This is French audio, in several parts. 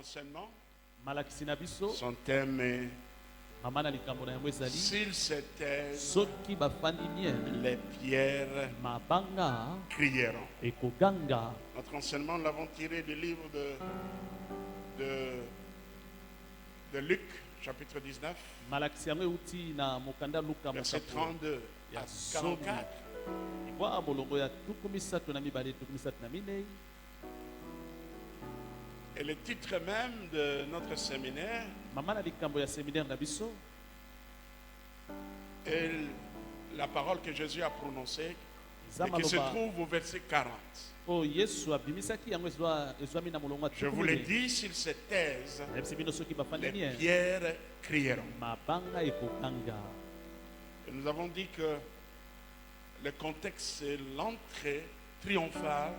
enseignement, malakisi na biso son thème est mama na likambo na yango ezali s'ils se taisent, soki bafandi nie les pierres mabanga crieront. ekoganga. Notre enseignement, nous l'avons tiré du livre de Luc, chapitre 19, malakisi yango euti na mokanda luka verset mokapo 32 à 44. ikwa bolongo ya tuku misato na mibale tuku misato na minei. Et le titre même de notre séminaire mama na likambo ya seminaire na biso est la parole que Jésus a prononcée eza et qui se maloba trouve au verset 40. oyo yesu abimisaki yango ezwami na molongo ya Je vous l'ai dit, s'ils se taisent, nayebisi bino soki bafandi les nie pierres crieront. mabanga ekoganga. Et nous avons dit que le contexte, c'est l'entrée triomphale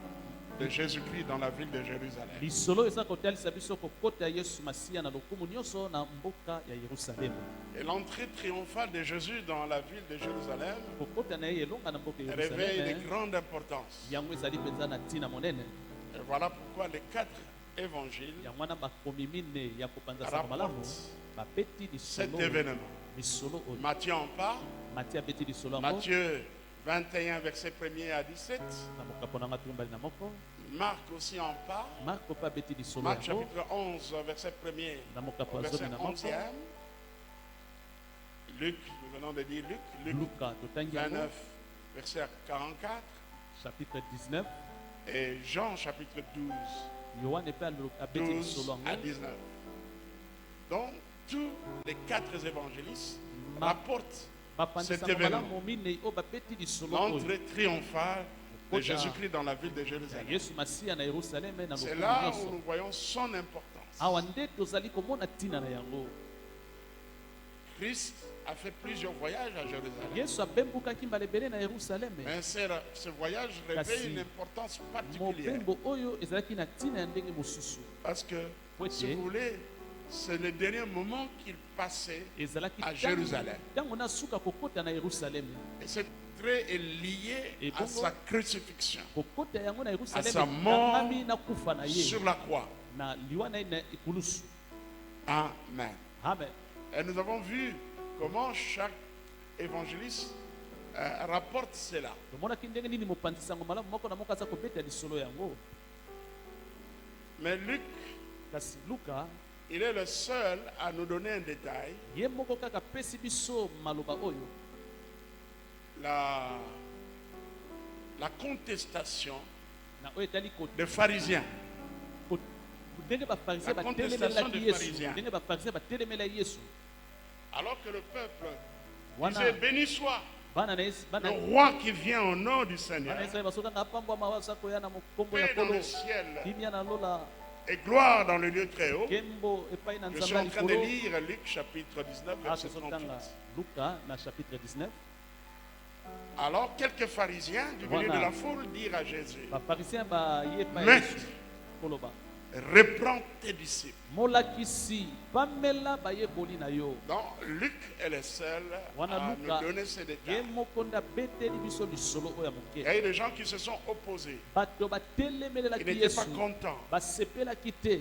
de Jésus-Christ dans la ville de Jérusalem. lisolo eza kotalisa biso kokota ya yesu masiya na lokumu nyonso na mboka ya yerusalemu. Et l'entrée triomphale de Jésus dans la ville de Jérusalem kokota na ye elonga na mboka ya revêt une yerusalemu grande importance. yango ezali mpenza na ntina monene. Et voilà pourquoi les 4 évangiles yango wana bakomi mine ya kopanza sango malamu rapportent bapeti cet lisolo événement. lisolo oyo Matthieu en parle, mati abeti lisolo yango Matthieu 21, verset 1er à 17. na mokapo nanga tumbali na moko. Marc aussi en parle. marko mpe abeti lisolo Marc yango chapitre 11, verset 1er na mokapo au ya verset zomi na moko. 11e. Luc, nous venons de dire Luc, Luc luka totangi yango 29, verset 44. chapitre 19. Et Jean chapitre 12, yohane mpe abeti 12 lisolo à yango 19. Donc, tous les 4 évangélistes Ma- rapportent bapanzi cet sango événement. malamu minei oyo bapeti lisolo oyo l'entrée triomphale de Kota. Jésus-Christ dans la ville de ya Jérusalem. yesu masiya na yerusaleme na C'est lokumu là où nyonso. nous voyons son importance. awa nde tozali komona ntina na yango. Christ a fait plusieurs voyages à Jérusalem. yesu abembukaki mbala ebele na yerusaleme. Mais ce voyage revêt une importance particulière. mobembo oyo ezalaki na ntina ya ndenge mosusu Parce que, Po si ete vous voulez, c'est le dernier moment qu'il passait. ezalaki à Jérusalem. ntango nasuka kokota na yerusaleme. Et cette entrée est liée Et à bongo, sa crucifixion kokota yango na À yerusaleme sa mort ekangami na kufa na ye sur la croix. na liwa na ye na ekulusu. Amen. amen. Et nous avons vu comment chaque évangéliste rapporte cela. tomonaki ndenge nini mopanzi sango malamu moko na moko aza kobeta lisolo yango. Mais Luc, kasi luka il est le seul à nous donner un détail. ye moko kaka apesi biso maloba oyo La contestation na oyo etali des pharisiens. ndenge bafarisien La contestation batelemelaki des yesu pharisiens. ndenge bafarisien batelemelaki yesu Alors que le peuple wana disait béni soit bana na le bana roi qui vient au nom du Seigneur. bana Israeli basokanga apambwama wasa koya na mokombo ya Paix dans kolo le ciel kimia na lola et gloire dans le lieu très haut. kembo epai na Je suis nzambe en train de likolo. lire Luc chapitre 19, verset 38. tozotanga luka na chapitre 19. Alors quelques pharisiens du milieu de Voilà. la foule dirent à Jésus, bafarisien baye epai ya Maître. yesu koloba reprends tes disciples. molakisi pamela bayeboli na yo. Donc Luc est le seul Wana à Luka, nous donner ces ye détails. moko nde abeteli biso lisolo oyo ya moke. Il y a eu des gens qui se sont opposés. bato Ils batelemelelaki n'étaient yesu pas contents. basepelaki te.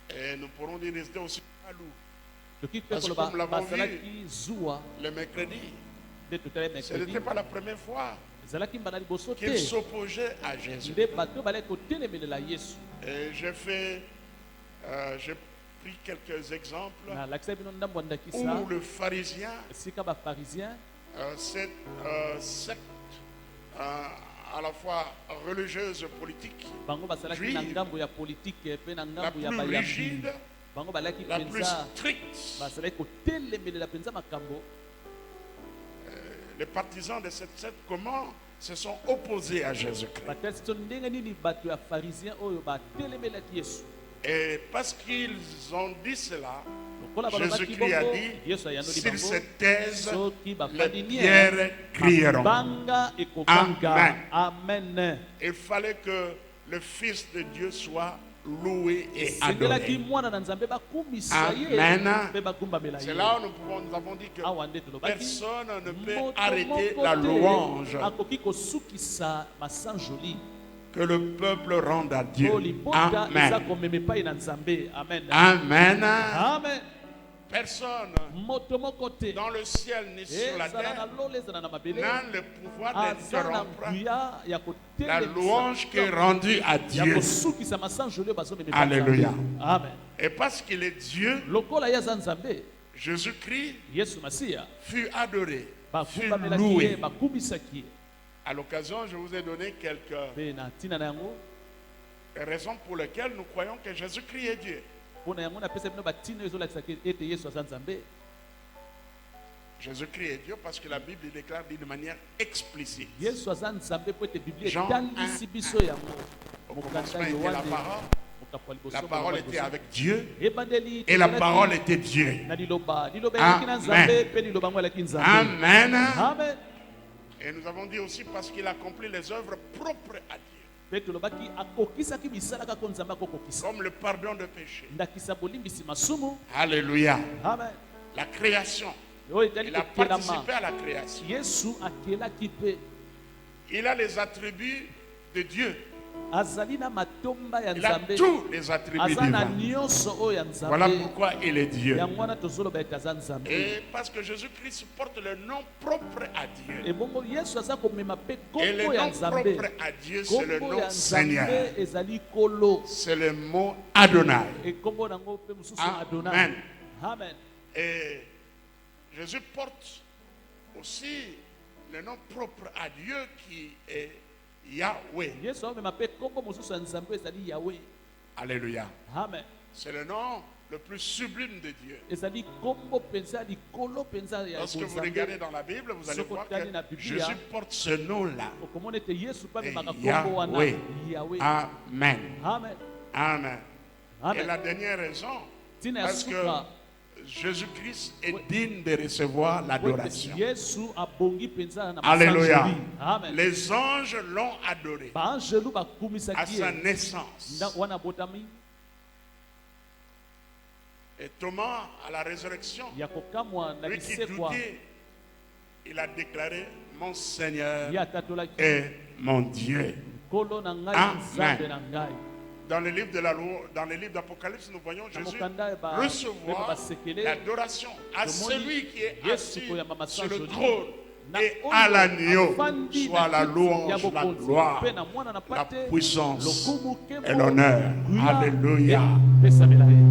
Et nous pourrons dire qu'ils étaient aussi jaloux. toki mpe Parce que koloba comme l'avons bazalaki zuwa Le mercredi, nde totali ce mercredi n'était pas la première fois ezalaki mbala liboso qu'ils te s'opposaient à Jésus. nde bato balaki kotelemelela yesu. Et j'ai pris quelques exemples nalakisa bino ndambo ya ndakisa où le pharisien, esika bafarisien cette secte à la fois religieuse, politique, bango bazalaki Juive, na ngambo ya politike mpe na la ngambo ya plus bayambi. rigide, bango balaki la plus mpenza stricte. bazalaki kotelemelela mpenza makambo. Les partisans de cette secte, comment se sont opposés à Jésus-Christ. batalisi biso ndenge nini bato ya farisien oyo batelemelaki yesu. Et parce qu'ils ont dit cela, lokola balobaki Jésus-Christ a bongo dit, yesu ayandoli s'ils se bango taisent, soki les bafandi pierres crieront. banga ekoganga. Amen. amen. Il fallait que le Fils de Dieu soit loué et esengelaki adoré. mwana na nzambe bakumbisa ye Amen. mpe bagumbamela C'est ye. là où nous avons dit que awa nde tolobaki personne ne peut moto arrêter moko la te louange. akoki kosukisa masanjoli. Que le peuple rende à Dieu. Oh, libota eza Amen. komema epai na Nzambe. Amen. Amen. Amen. Personne Moto moko te. dans le ciel ni sur la Ezala na terre lolo, ezala na mabele. n'a le pouvoir Aza na d'interrompre nguya ya la kotelemisa. louange qui est rendue à Ya Dieu. kosukisa masango oyo bazomema epai na Alléluia. Nzambe. Amen. Et parce qu'il est Dieu, Lokola ye aza Nzambe, Jésus-Christ Yesu Masiya, fut adoré, fut bafubamelaki ye, loué. bakumisaki ye. À l'occasion, je vous ai donné quelques Mpe na ntina na yango, raisons pour lesquelles nous croyons que Jésus-Christ est Dieu. mpona yango napesa bino batina oyo ezolakisaki ete Yesu aza Nzambe. Jésus-Christ est Dieu parce que la Bible déclare de manière explicite. Yesu aza Nzambe mpo ete Biblia Jean etangisi 1, biso yango. Au Mokanda commencement était la Yohane, parole. mokapo ya liboso, La parole mokapo ya était liboso. avec Dieu Ebandeli et la tozalaki parole était Dieu. na liloba elaki na Amen. Nzambe mpe liloba yango elaki Nzambe. Amen. Amen. Et nous avons dit aussi parce qu'il accomplit les œuvres propres à Dieu, Mpe tolobaki akokisaki misala kaka Nzambe akokokisa. comme le pardon de péché. Ndakisa bolimbisi masumu. Alléluia. Amen. La création. Oyo etali Il a kokelama. participé à la création. Yesu akelaki mpe Il a les attributs de Dieu. azali na matomba ya Il a Nzambe. tous les attributs Aza na divins. nyonso oyo ya Voilà Nzambe. pourquoi il est Dieu. Yango wana tozoloba ete aza Nzambe. Et parce que Jésus-Christ porte le nom propre à Dieu. Ebongo Yesu aza komema mpe Et le kombo ya nom Nzambe. propre à Dieu, c'est le Kombo nom ya Seigneur. Nzambe ezali kolo. C'est le mot Adonai. Ekombo nango mpe mosusu Amen. Adonai. Amen. Et Jésus porte aussi le nom propre à Dieu qui est Yahweh. Yesu amema mpe kombo mosusu ya Nzambe ezali Yahweh. Alléluia. Amen. C'est le nom le plus sublime de Dieu. Ezali kombo penza likolo penza ya Lorsque vous Nzambe. regardez dans la Bible, vous allez Soko voir tali na que Biblia, Jésus porte ce nom-là. okomona ete Yesu mpe amemaka Et kombo wana Yahweh. Yahweh. Amen. Amen. Amen. Et Amen. la dernière raison, Tina ya parce que suka Jésus-Christ est digne de recevoir l'adoration. Yesu abongi penza na Alléluia. masango. Amen. Les anges l'ont adoré Baanjelu à bakumisaki sa ye naissance. wana botami Et Thomas, à la résurrection, ya kokamwa na lui qui lisekwa doutait, il a déclaré, mon Seigneur ye atatolaki est mon Dieu. nkolo na ngai Amen. nzambe na ngai. Dans le livre de la loi, dans le livre d'Apocalypse, nous voyons Na Jésus mokanda ba recevoir basekele l'adoration à Tomoni celui qui est Yesu assis koyamba sur le masango trône na et oyo à l'agneau, afandi soit na la kiti ya louange, la bokonzi, gloire, mpe na mwana na la pate, puissance lokumu, nkembo, et l'honneur. nguya, Alléluia. epesamela ye.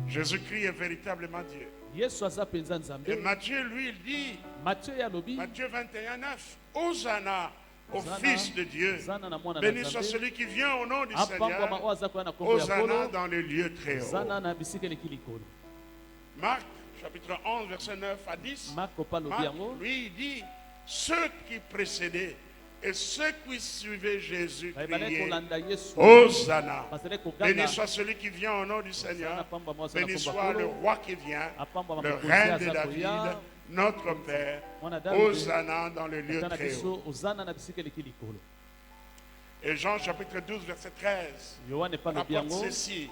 Jésus-Christ est véritablement Dieu. Yesu aza penza Et Nzambe. Matthieu, lui, il dit, Matthieu ya lobi Matthieu 21, 9, Hosanna au Hosanna, Fils de Dieu. Zana na mwana na Béni soit Nzambe. celui qui vient au nom du Apangwama Seigneur. oyo aza koya na kombo ya Hosanna nkolo. dans les lieux très hauts. Zana na bisika eleki likolo. Marc, chapitre 11, verset 9 à 10. Marko pa lobi Marc, yango. lui, il dit, ceux qui précédaient et ceux qui suivaient Jésus Bayebale criaient, kolanda Yesu. Hosanna. Bazali Béni koganga. soit celui qui vient au nom du Zana Seigneur. pamba mwasa na Béni kombo ya soit le nkolo. roi qui vient, Apambwama le mokonzi reine de aza David, koya. notre Père. Mwana Davide. Hosanna dans les lieux Tana très hauts. biso ozana na bisika eleki likolo. Et Jean chapitre 12, verset 13, Yohane pa lobi rapporte yango. ceci.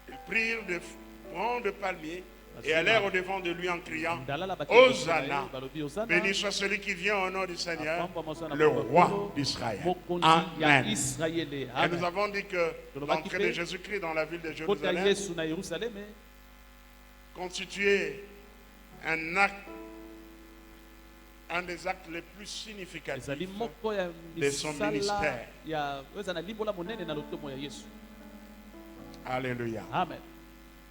Ils prirent de troncs de palmier et allèrent au-devant de lui en criant, Ndalala Hosanna, balobi Hosanna. béni soit celui qui vient au nom du Seigneur, Apamba mwasa na le kombo ya roi nkolo. d'Israël. Mokonzi ya Amen. Israele. Et Amen. nous avons dit que Tolobaki l'entrée pe, de Jésus-Christ dans la ville de kota Jérusalem Yesu na Yerusaleme constituait un acte, un des actes les plus significatifs. ezali moko ya de son misala ministère. ya eza na limbola monene na lotomo ya Yesu. Alléluia. Amen.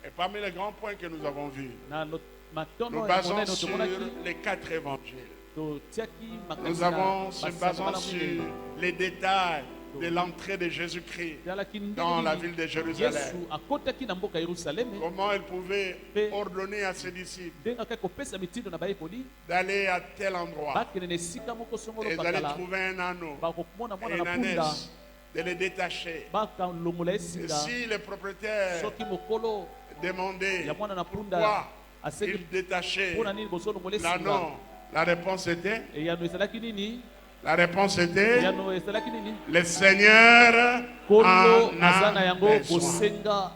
Et parmi les grands points que nous avons vus, Na matono nous ya basons monene sur tomonaki les 4 évangiles. totiaki makambo Nous na avons se basango basant wana sur monene. les détails de l'entrée de Jésus-Christ Ezalaki dans la ndenge ville de Yesu Jérusalem. akotaki na mboka ya Yerusaleme Comment il pouvait Pe- ordonner à ses disciples ndenge akaki kopesa mitindo na bayekoli d'aller à tel endroit bakende na esika moko songolo et d'aller bakala trouver un anneau bakomona mwana et na une punda ânesse, de les détacher. bakalongola Et esika si le propriétaire soki mokolo demandait ya mwana na punda pourquoi aseki il détachait mpona nini bozolongola esika l'anneau, la réponse était, eyano ezalaki nini eyano ezalaki nini le Seigneur kolo en aza na a yango besoin. kosenga.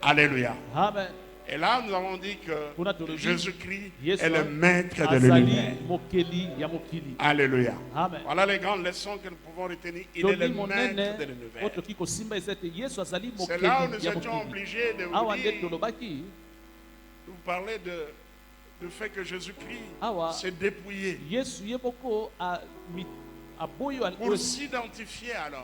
Alléluia. Amen. Et là, nous avons dit Kuna que tolobi, Jésus-Christ Yesu est le maître de azali l'univers. mokeli ya mokili. Alléluia. Amen. Voilà les grandes leçons que nous pouvons retenir. Il est le Toli monene maître de l'univers. otoki kosimba ezete Yesu azali C'est mokeli là où nous ya étions mokili. obligés de Awa vous nde dire, tolobaki vous parler du fait que Jésus-Christ Awa. s'est dépouillé Yesu ye moko aboyo pour s'identifier à l'homme.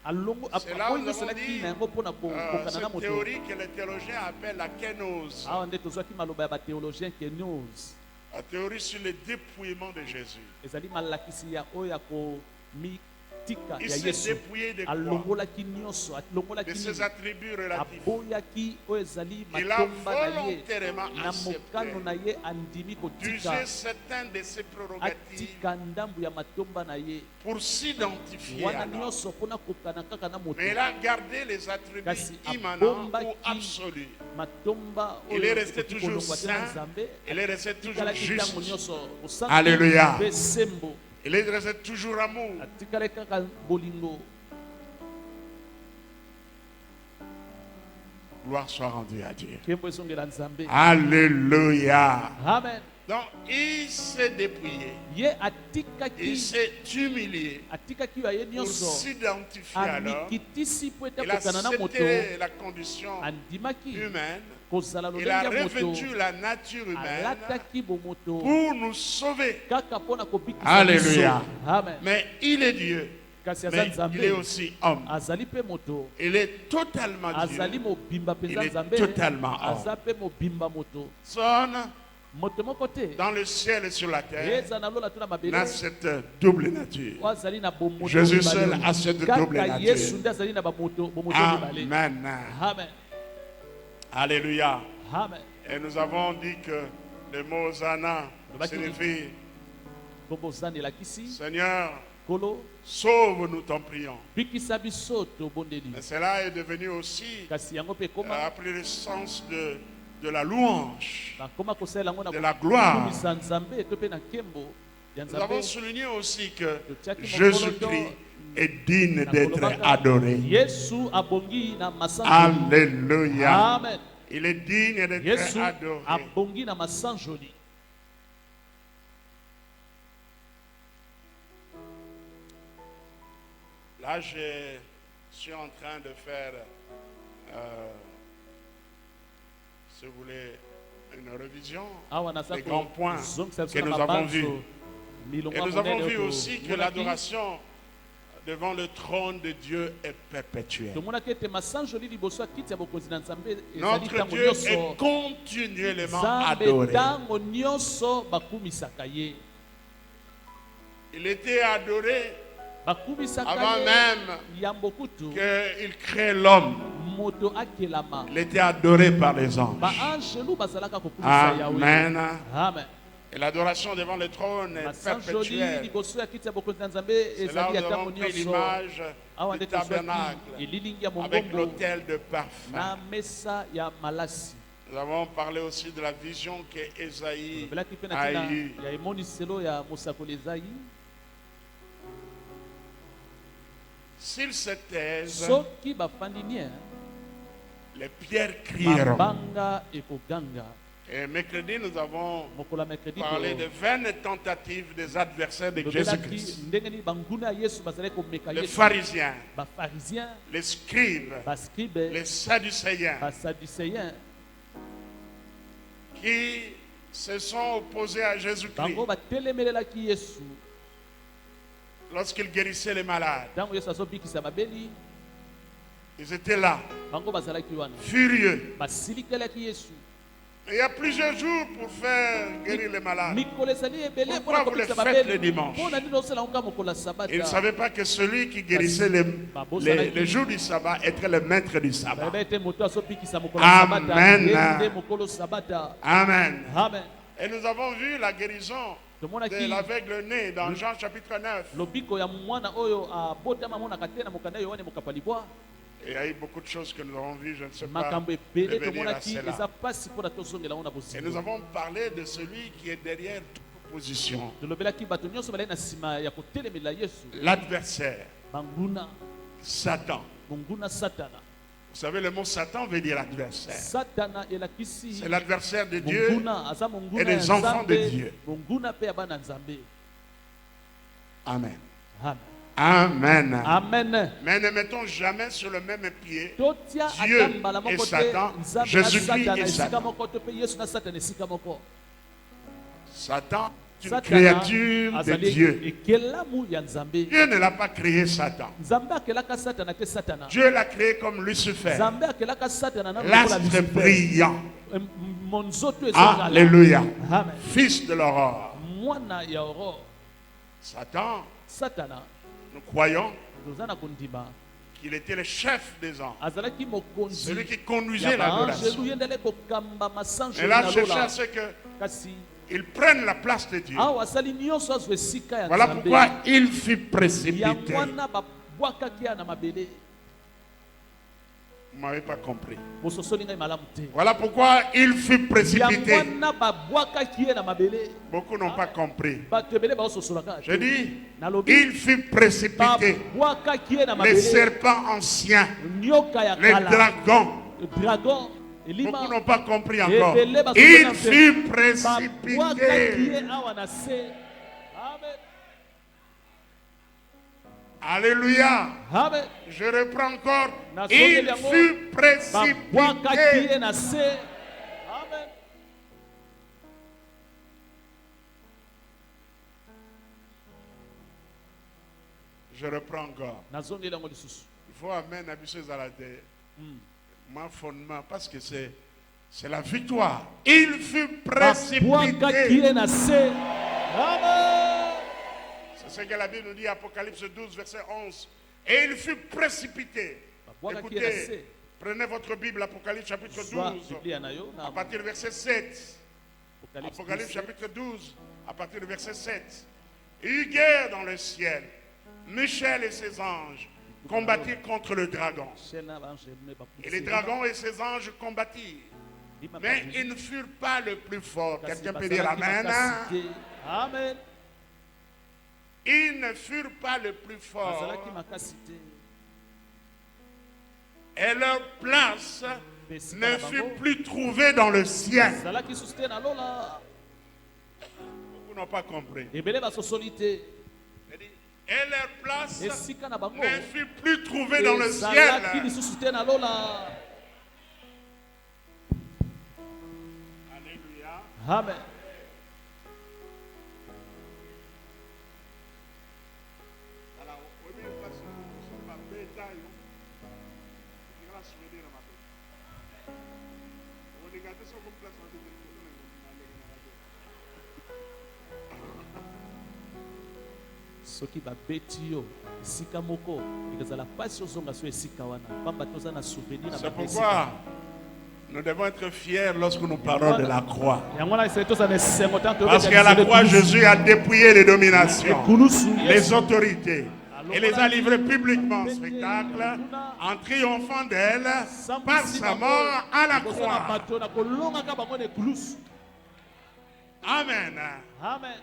alongo C'est là où aboyo nous avons salaki dit na yango mpona kokana na cette moto. théorie que les théologiens appellent la kénose. Awa nde tozwaki maloba ya bathéologien kenose La théorie sur le dépouillement de Jésus. ezali malakisi ya oyo ya komitika Il ya s'est Yesu dépouillé de quoi? alongolaki nyonso alongolaki De ses attributs relatifs. aboyaki oyo ezali Il a matomba na ye volontairement na mokano accepté na ye andimi kotika d'user certaines de ses prérogatives atika ndambu ya matomba na ye pour s'identifier wana à l'homme. nyonso mpona kokana kaka na moto Mais il a gardé les attributs Kasi immanents abombaki ou absolus. matomba Il oyo est resté ekoki toujours kolongwa te na saint. nzambe Il est resté toujours atikalaki ntango juste. nyonso bosantu Alléluia. mpe sembo Il est resté toujours amour. atikali kaka bolingo. Gloire soit rendue à Dieu. Nkembo ezongela nzambe. Alléluia. Amen. Donc, il s'est dépouillé. Ye Il atikaki s'est humilié atikaki oyo aye pour nyonso s'identifier à l'homme. amikitisi po ete Il a akokana na moto accepté la condition andimaki humaine. kozala Il lolenge a ya moto revêtu la nature humaine alataki bomoto pour nous sauver. kaka mpona kobikisa Alléluia. biso. Amen. Mais il est Dieu. Kasi aza Mais il est nzambe aussi homme. azali mpe moto Il est totalement azali Dieu. mobimba Il mpenza est nzambe totalement aza mpe mobimba moto Son moto moko te dans le ciel et sur la terre eza na lola to na mabele n'a cette double nature. oyo azali na bomoto Jésus mibale. seul a cette double kaka nature. yesu nde azali na bomoto mibale. Amen. Amen. Alléluia. Amen. Et nous avons dit que le mot Hosanna signifie tobozandelakisi Seigneur, kolo sauve-nous, t'en prions. bikisa biso tobondeli Et cela est devenu aussi, kasi yango mpe ekoma a pris le sens de la louange, bakoma kosalela yango na de la gloire. kokumisa nzambe to mpe na nkembo ya Nous avons nzambe souligné aussi que Totiaki Jésus-Christ est digne na d'être kolobaka, adoré. yesu abongi na masanjoli. Alléluia. Amen. Il est digne d'être yesu adoré. abongi na masanjoli. Là, je suis en train de faire, si vous voulez, une révision awa naza des grands points kozongisa biso que na nous avons mabanzo vus. milongo Et ya nous avons monene vu oyo aussi que tomonaki. l'adoration devant le trône de Dieu est perpétuelle. tomonaki ete masanjoli liboso ya kiti ya bokonzi na nzambe ezali Notre ntango Dieu est nyonso continuellement nzambe adoré. ntango nyonso bakumisaka ye Il était adoré bakumisaka avant ye même yambo kutu qu'il crée l'homme. moto akelama Il était adoré par les anges. baangelu bazalaka kokumisa yawe. Amen. Amen. Et l'adoration devant le trône est masanjoli perpétuelle. liboso ya kiti ya bokonzi na nzambe C'est là ezali où ya nous ntango avons pris nyonso l'image awa du nde tozwaki tabernacle elilingi ya avec mongombo l'autel de parfum. na mesa ya malasi. Nous avons parlé aussi de la vision que Ésaïe tolobelaki mpe na a ntina eue. ya emoniselo ya mosakoli Ezayi. S'ils se taisent, soki bafandi nie les pierres crieront. mabanga ekoganga. Et mercredi, nous avons mokolo ya mercredi parlé de vaines tentatives des adversaires de tolobelaki Jésus-Christ. ndenge nini banguna ya yesu bazalaki komeka Les yesu. pharisiens, bapharisien les scribes, bascribe les sadducéens basadducéen qui se sont opposés à Jésus-Christ bango batelemelelaki yesu lorsqu'il guérissait les malades. ntango yesu azobikisa babeli. Ils étaient là, bango bazalaki wana furieux. basilikelaki yesu. Il y a plusieurs jours pour faire guérir les malades. mikolo ezali ebele Pourquoi mpona vous le kobikisa faites le babeli dimanche? mpona nini osala ngo mokolo ya Ils ne sabata. savaient pas que celui qui guérissait les jours du sabbat était le maître du sabbat. bayeba ete moto azobikisa mokolo ya sabata Amen. ye nde mokolo sabata. Amen. Amen. Et nous avons vu la guérison de tomonaki l'aveugle-né dans Jean chapitre 9. lobiko ya mwana oyo abotama amonaka te na mokanda yohane mokapa libwa. Et il y a eu beaucoup de choses que nous avons vues, je ne sais pas makambo ebele revenir à tomonaki cela. eza mpasi mpona tozongela ngo na Et nous bozingo. avons parlé de celui qui est derrière toute opposition, tolobelaki bato nyonso balai na nsima ya kotelemela yesu l'adversaire, banguna Satan. monguna satana. Vous savez, le mot Satan veut dire adversaire. Satana elakisi C'est l'adversaire de Dieu monguna, aza monguna et des ya enfants de Nzambe, Dieu. monguna pe ya bana Nzambe. Amen. Amen. Amen. Amen. Mais ne mettons jamais sur le même pied Totia Dieu ata mbala et moko te, Satan, Nzambe na Jésus-Christ Satana et esika Satan. moko te pe Yesu na Satana esika moko. Satan est une Satana créature de azali Dieu. ekelamu ya Nzambe. Dieu ne l'a pas créé Satan. Nzambe akelaka Satana te Satana. Dieu l'a créé comme Lucifer, Nzambe akelaka Satana na lokola l'astre Lucifer. brillant. Monzoto ezongala. Alléluia. Amen. Fils de l'aurore. Mwana ya aurore. Satan, Satana nous croyons toza na kondima. qu'il était le chef des anges, Azalaki mokonzi celui qui ya conduisait l'adoration. baangelu ye ndele kokamba masango Et là, na cherche à lola. ce Kasi qu'ils prennent la place de Dieu. awa asali nyonso azwa esika ya Voilà Nzambe. pourquoi il fut précipité. Yango wana babwakaki ya na mabele. Vous ne m'avez pas compris. Bososoli ngai malamu te. Voilà pourquoi il fut Yango précipité. wana babwakaki ye na mabele. Beaucoup n'ont pas compris. Bato ebele baososolaka. Je dis, Nalobi il fut précipité. babwakaki ye na Les mabele. serpents anciens, Nyoka ya les kala. dragons. Dragon elima. Beaucoup n'ont pas compris encore. Ebele basosolaka Il te. fut Babwakaki précipité. ye awa na se. Amen. Alléluia. Amen. Je reprends encore. Na Il songeli yango, fut babwakaki précipité. ye na se. Amen. Je reprends encore. Nazongeli yango lisusu. Il faut amener Abissé Zalade. Mon fondement, parce que c'est la victoire. Il fut Babwakaki précipité. ye na se. Amen. C'est ce que la Bible nous dit, Apocalypse 12, verset 11. Et il fut précipité. Babwakaki ye na se. Écoutez, prenez votre Bible, Apocalypse chapitre Zwa 12, Biblia na yo à na partir du verset 7. Apocalypse Apocalypse 12. chapitre 12, à partir du verset 7. Il y eut guerre dans le ciel. Michel et ses anges combattirent contre le dragon. Et les dragons et ses anges combattirent. Mais ils ne furent pas le plus fort. Quelqu'un peut dire Amen. Amen. Ils ne furent pas le plus fort. Azalaki makasi te. Et leur place Besika ne na fut bango. plus trouvée dans le ciel. Azalaki susu te na lola. Beaucoup n'ont pas compris. Ebele basosoli te. Et leur place Esika na bango. ne fut plus trouvée dans le Ezalaki ciel. lisusu te na lola. Alléluia. Amen. Alors, au milieu de la semaine, nous sommes à Bétail. Il y a la souvenir à ma tête. On est gâté sur mon place. Soki babeti yo esika moko ekozala pasi ozonga so esika wana pamba toza na souvenir na C'est bango pourquoi esika. nous devons être fiers lorsque nous parlons de la croix. Yango wana esali toza na esengo tanto Parce qu'à la croix, Jésus a dépouillé les dominations, ekulusu les autorités, et les a livrés publiquement en spectacle en triomphant d'elle par sa mort à la croix. bato na kolongaka bango na ekulusu. Amen. Amen.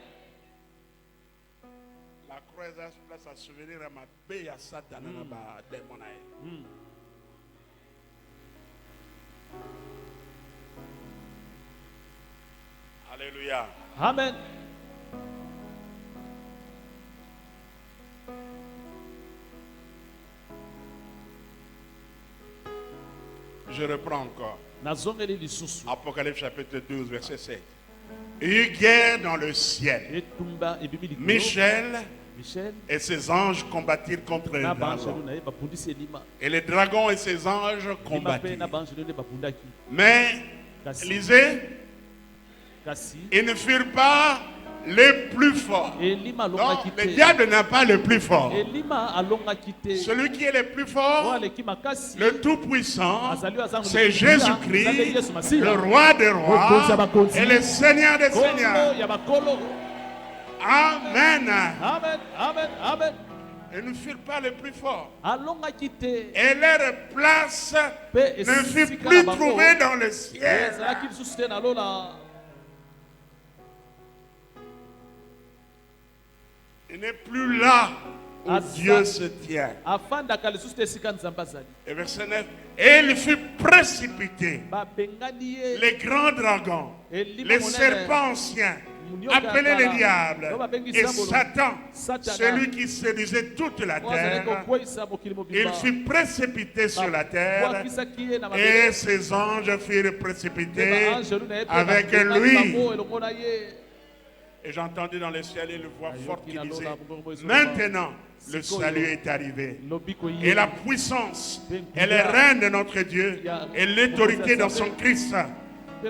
La croix est à place à souvenir à ma bé à Satan na ba démon na ye. Alléluia. Amen. Je reprends encore. Nazongeli lisusu. Apocalypse chapitre 12, verset 7. Il y eut guerre dans le ciel. Etumba ebimi likolo. Michel Michel et ses anges combattirent contre les na dragons. banjelu na ye babundisi elima. Et les dragons et ses anges Elima mpe combattirent. na banjelu nde babundaki. Mais, Kasi lisez, kasi ils ne furent pas les plus forts. elima Non, alongaki le te. diable n'est pas le plus fort. Elima alongaki te. Celui qui est le plus Oyo fort, aleki makasi. le tout-puissant, Azali azangu c'est leki nguya, Jésus-Christ, azali Yesu Masiya. le roi des Mokonzi ya rois bakonzi. et le Seigneur des Kolo seigneurs. ya bakolo. Amen. Amen. Amen. Amen. Ils ne furent pas les plus forts. Alongaki te. Et leur place Pe ne fut esika plus na bango. trouvée dans le ciel. Ezalaki lisusu te na lola. Il n'est plus là où Dieu se tient. Et verset 9. Et il fut précipité. Les grands dragons, les serpents anciens, appelés les diables, et Satan, celui qui séduisait toute la terre, il fut précipité sur la terre, et ses anges furent précipités avec lui. Et j'ai entendu dans le ciel une voix forte qui disait: maintenant le salut est arrivé, et la puissance et le règne de notre Dieu, et l'autorité dans son Christ.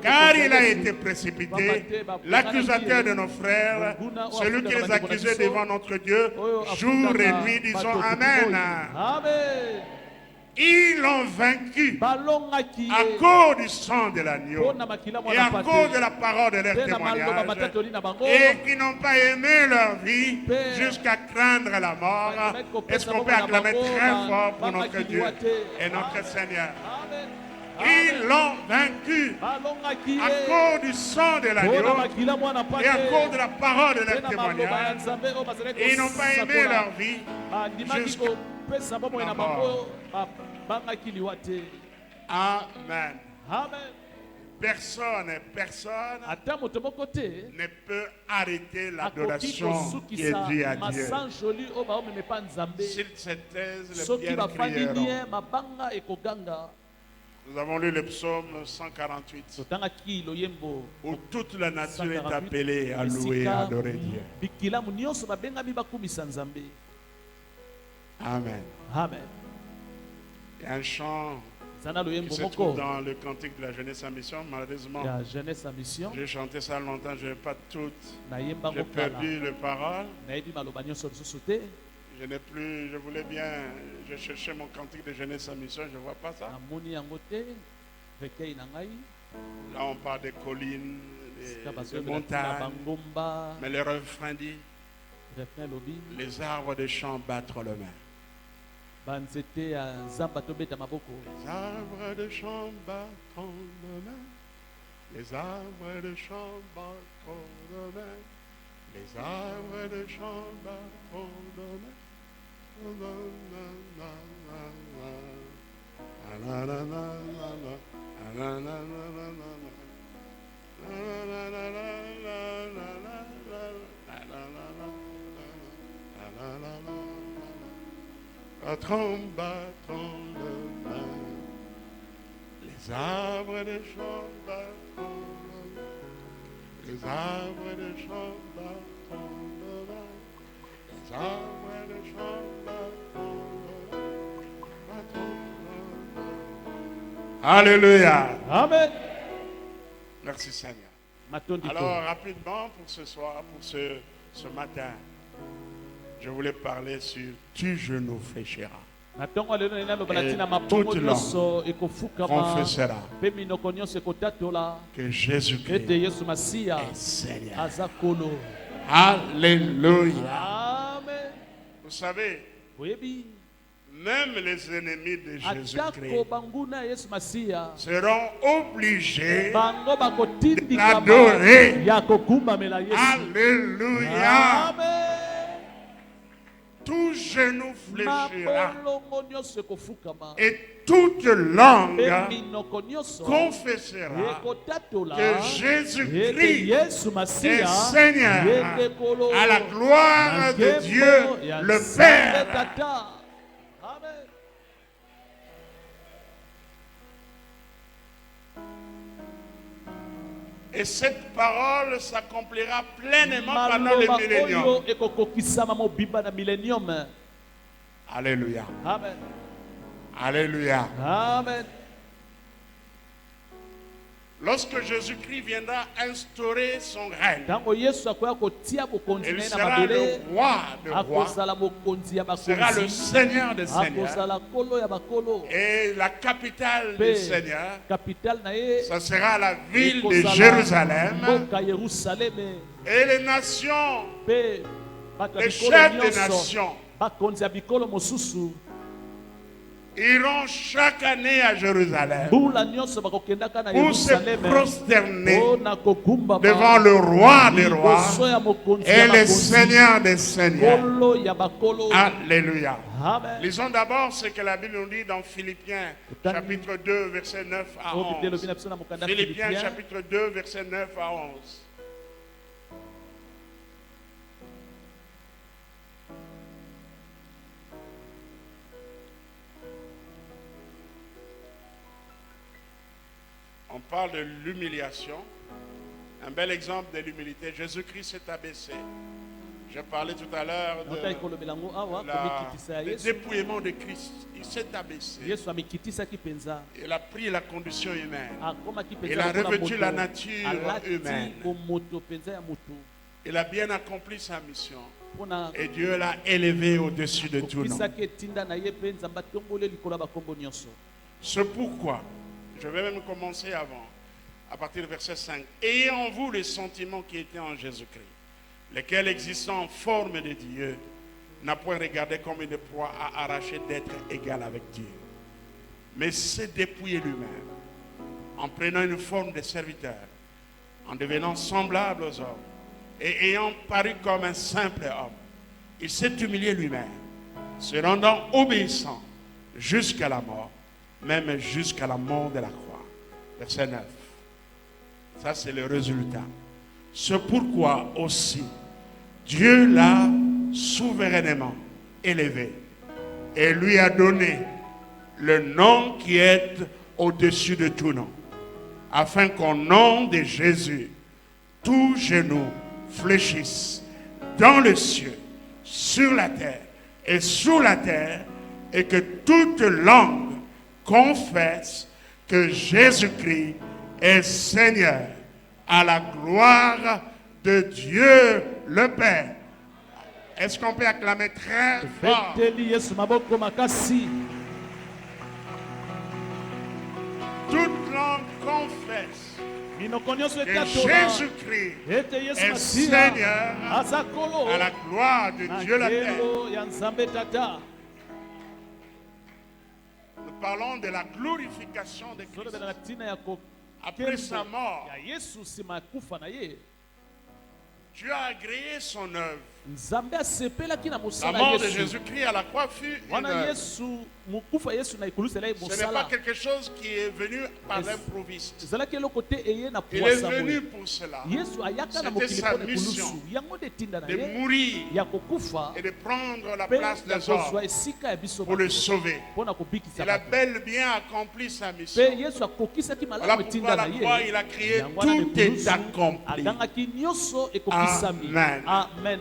Car il a été précipité, l'accusateur de nos frères, celui qui les accusait devant notre Dieu, jour et nuit, disons Amen. Ils l'ont vaincu à cause du sang de l'agneau et à cause de la parole de leur témoignage, et qui n'ont pas aimé leur vie jusqu'à craindre la mort. Est-ce qu'on peut acclamer très fort pour notre Dieu et notre Seigneur? Ils l'ont vaincu à cause du sang de l'agneau et à cause de la parole de leur témoignage. Et ils n'ont pas aimé leur vie jusqu'à la mort. Amen. Personne ne peut arrêter l'adoration qui est due à Dieu. S'ils se taisent, les pierres crieront. Nous avons lu le psaume 148, où toute la nature est appelée à louer et adorer Dieu. Amen. Il y a un chant qui se trouve dans le cantique de la jeunesse en mission. Malheureusement, j'ai chanté ça longtemps, je n'ai pas toutes. J'ai perdu les paroles. Je n'ai plus, je voulais bien, je cherchais mon cantique de jeunesse en mission, je ne vois pas ça. Là, on parle des collines, des montagnes. Mais le refrain dit: les arbres de champs battent le main. Les arbres de champs battent le main. Les arbres de champs battent le main. Les arbres de champs battent le main. Battons le main. Les arbres de champs battent le main. Les arbres de champs battent le main. Les arbres de champs battent le main. Alléluia. Amen. Merci Seigneur. Alors rapidement pour ce soir, pour ce matin, je voulais parler sur tu genou fléchira. Et toute langue confessera que Jésus-Christ est Seigneur. Alléluia. Amen. Vous savez, même les ennemis de Jésus-Christ seront obligés d'adorer. Alléluia. Amen. Tout genou fléchira et toute langue confessera que Jésus-Christ est Seigneur, à la gloire de Dieu le Père. Et cette parole s'accomplira pleinement pendant le millénium. Alléluia. Amen. Alléluia. Amen. Lorsque Jésus-Christ viendra instaurer son règne, il sera le roi de rois, sera le Seigneur des seigneurs, et la capitale des seigneurs, ça sera la ville de Jérusalem, et les nations, les chefs des nations, iront chaque année à Jérusalem mbula nyonso bakokendaka na pour se Yerusalem prosterner mpona kogumbama devant le roi des rois liboso ya mokonzi et ya le bakonzi, Seigneur des seigneurs. nkolo ya bakolo. Alléluia. Amen. Lisons d'abord ce que la Bible nous dit dans Philippiens chapitre 2 verset 9 à Oyo Bible 11. elobi na biso na mokanda Philippiens Philippiens, chapitre 2 verset 9 à 11. On parle de l'humiliation. Un bel exemple de l'humilité. Jésus-Christ s'est abaissé. Je parlais tout à l'heure naotali kolobela yango awa du komikitisa ya Yesu. dépouillement de Christ. Il s'est abaissé. Yesu amikitisaki mpenza, Il a pris la condition humaine. akomaki Il mpenza a lokola revêtu moto, la nature alati humaine. bomoto mpenza ya moto Il a bien accompli sa mission. mpona Et Dieu l'a élevé au-dessus de tout nom. kokisaki etinda na ye mpe nzambe atomboli likolo ya bakombo nyonso. C'est pourquoi, je vais même commencer avant, à partir du verset 5. Ayez en vous les sentiments qui étaient en Jésus-Christ, lesquels existant en forme de Dieu, n'a point regardé comme une proie à arracher d'être égal avec Dieu, mais s'est dépouillé lui-même, en prenant une forme de serviteur, en devenant semblable aux hommes, et ayant paru comme un simple homme, il s'est humilié lui-même, se rendant obéissant jusqu'à la mort, même jusqu'à la mort de la croix. Verset 9. Ça, c'est le résultat. C'est pourquoi aussi Dieu l'a souverainement élevé et lui a donné le nom qui est au-dessus de tout nom, afin qu'au nom de Jésus, tout genou fléchisse dans le ciel, sur la terre et sous la terre, et que toute langue confesse que Jésus-Christ est Seigneur, à la gloire de Dieu le Père. Est-ce qu'on peut acclamer très fort? beteli Yesu maboko makasi. Toute langue confesse minoko nyonso que etatola Jésus-Christ ete Yesu est masiya Seigneur, aza kolo à la gloire de na Dieu le Père. nkelo ya nzambe tata. Nous parlons de la glorification de Christ. tolobela na ntina ya Après sa mort, ya Yesu nsima ya kufa na ye, Dieu a agréé son œuvre. nzambe asepelaki na La mosala mort de Yesu. Jésus-Christ à la croix fut une wana œuvre. Yesu mokufa Yesu na ekulusela ye Ce n'est pas mosala quelque chose qui est venu par l'improviste. ezalaki eloko te eye na Il est puasa venu boye. pour cela, Yesu ayaka na C'était mokili sa mpo na mission ekulusu yango nde etinda na de ye mourir ya kokufa et de prendre la mpe place ya des hommes kozwa esika ya biso pour le sauver. mpo na kobikisa Il a bato. bel bien accompli sa mpe mission. Yesu akokisaki Voilà malamu pourquoi etinda à na la croix, ye il a crié yango wana na tout est ekulusu accompli. agangaki nyonso ekokisami. Amen. Amen.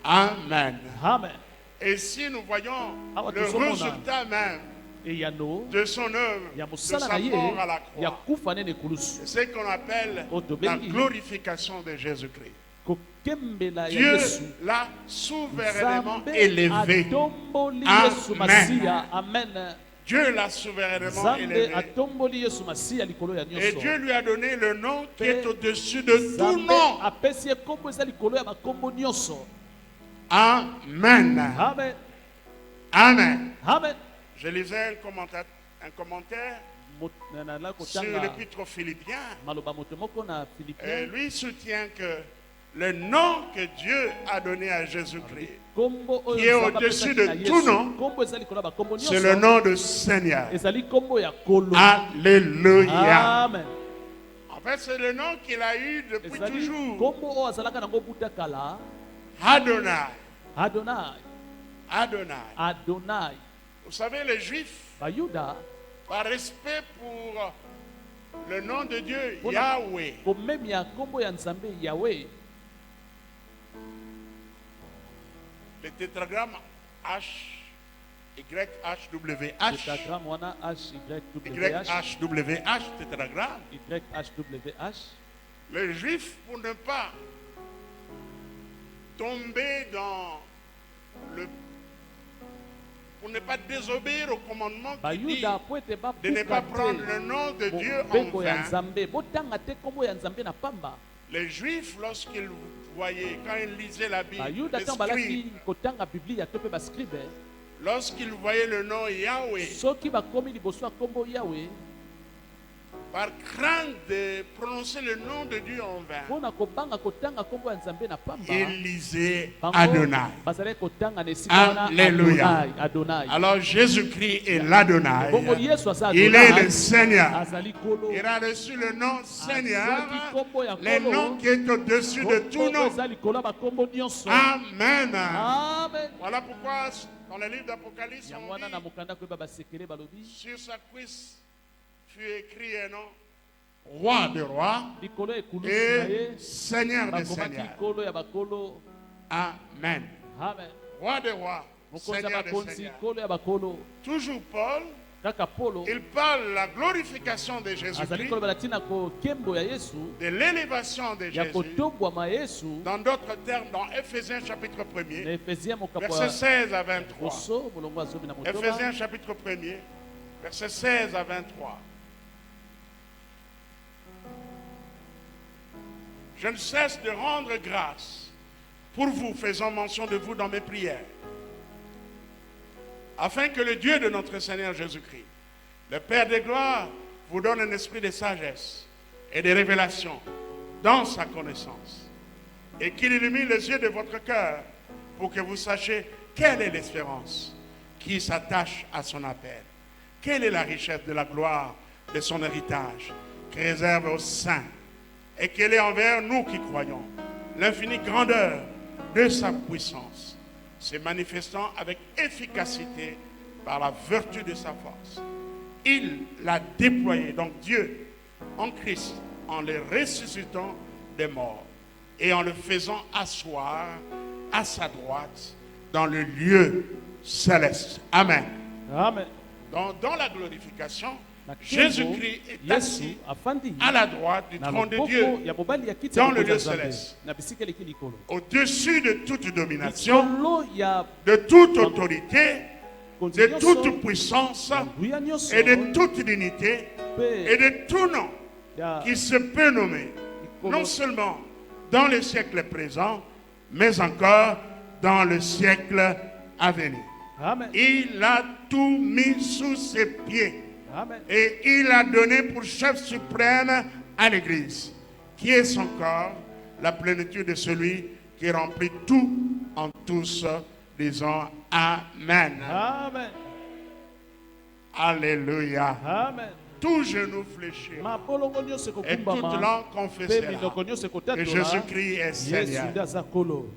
Amen. Amen. Et si nous voyons Awa le tozomona résultat même eyano de son œuvre, ya de mosala na sa ye mort à la ya croix, kufa nene ekulusu, c'est ce qu'on appelle Oh, la tobengi. glorification de Jésus-Christ. kokembela ya Dieu Yesu. l'a souverainement Nzambe élevé. atomboli Amen. Yesu masiya. Amen. Dieu l'a souverainement Nzambe élevé. atomboli Yesu masiya likolo ya Et nyonso. Dieu lui a donné le nom qui est au-dessus de tout Nzambe nom. apesi ye kombo eza likolo ya bakombo nyonso. Amen. Amen. Amen. Amen. Je lisais un commentaire nala sur kotanga l'épître aux Philippiens. maloba moto moko na Et Philippiens. lui soutient que le nom que Dieu a donné à Jésus-Christ, Kombo oyo qui est Nzambe au-dessus apesaki de na tout Yesu. nom, Kombo eza likolo ya bakombo c'est le nyonso. nom de Seigneur. Ezali kombo ya kolo. Alléluia. Amen. En fait, c'est le nom qu'il a eu depuis Ezali toujours. kombo oyo azalaka nango buta kala. Adonai. Adonai. Adonai. Adonai. Vous savez, les Juifs, Bayuda par respect pour le nom de Dieu, Pour- Yahweh, komemia kombo ya Nzambe Yahweh. le tétragramme YHWH, Tétragramme wana HYWH. YHWH, tétragramme, YHWH. les Juifs, pour ne pas tomber dans le... pour ne pas désobéir au commandement qui dit Bayuda po ete de ne pas bapuka prendre te le nom de Dieu en mobembo ya vain. Nzambe. Botanga te kombo ya Nzambe na pamba. Les Juifs, lorsqu'ils voyaient, quand ils lisaient la Bible, Bayuda les ntango scribes, balaki kotanga Biblia to mpe bascribe lorsqu'ils voyaient le nom Yahweh, soki bakomi liboso ya kombo Yahweh, par crainte de prononcer le nom de Dieu en vain, mpona kobanga kotanga kombo ya Nzambe na pamba, ils lisaient bango Adonai. bazalaki kotanga na esika wana Alléluia. Adonai. Alors Jésus-Christ est l'Adonai. Bongo Yesu aza Il Adonai, est le Seigneur. azali kolo, Il a reçu le nom Seigneur, azwaki kombo ya le kolo, nom qui est au-dessus de tout kombo nom. eza likolo ya bakombo nyonso. Amen. Amen. Voilà pourquoi dans le livre d'Apocalypse, yango on wana na dit, mokanda koyeba basekele balobi, sur sa cuisse fut écrit un nom, roi de rois likolo ya ekulusu na et ye Seigneur de bakomaki seigneurs. kolo ya bakolo. Amen. Amen. Roi de rois, Mokonzi ya Seigneur de bakonzi, seigneurs. kolo ya bakolo. Toujours Paul, Kaka Polo il parle de la glorification de azali Jésus-Christ, kolobela ntina kokembo ya Yesu, de l'élévation de ya Jésus. kotongwama ya Yesu. Dans d'autres termes, dans Éphésiens chapitre Na 1er, Efesien mokapo versets ya 16 à 23. boso molongo azomi na motoba. Éphésiens chapitre 1er, versets 16 à 23. Je ne cesse de rendre grâce pour vous, faisant mention de vous dans mes prières, afin que le Dieu de notre Seigneur Jésus-Christ, le Père de gloire, vous donne un esprit de sagesse et de révélation dans sa connaissance, et qu'il illumine les yeux de votre cœur pour que vous sachiez quelle est l'espérance qui s'attache à son appel, quelle est la richesse de la gloire de son héritage qui réserve aux saints, et quelle est envers nous qui croyons l'infinie grandeur de sa puissance, se manifestant avec efficacité par la vertu de sa force. Il l'a déployé, donc Dieu, en Christ, en le ressuscitant des morts et en le faisant asseoir à sa droite dans le lieu céleste. Amen. Amen. Donc, dans la glorification, Na kembo, Jésus-Christ est Yesu assis afandi à la droite du na trône de loboko Dieu, ya mobali ya kiti dans ya le mokonzi ya lieu Nzambe, céleste, na bisika eleki likolo, au-dessus de toute domination, likolo ya de toute autorité, konzi de nyonso, toute puissance ya nguya nyonso, et de toute dignité et mpe de tout nom ya qui se peut nommer, non seulement dans le siècle présent, mais encore dans le siècle à venir. Amen. Il a tout mis sous ses pieds Amen. et il a donné pour chef suprême à l'Église, qui est son corps, la plénitude de celui qui remplit tout en tous. Disons Amen. Amen. Alléluia. Amen. Tout genou fléchira mabolongo nyonso et toute ekokumbama langue mpe confessera minoko nyonso que ekotatola Jésus-Christ est Yesu Seigneur. nde aza kolo.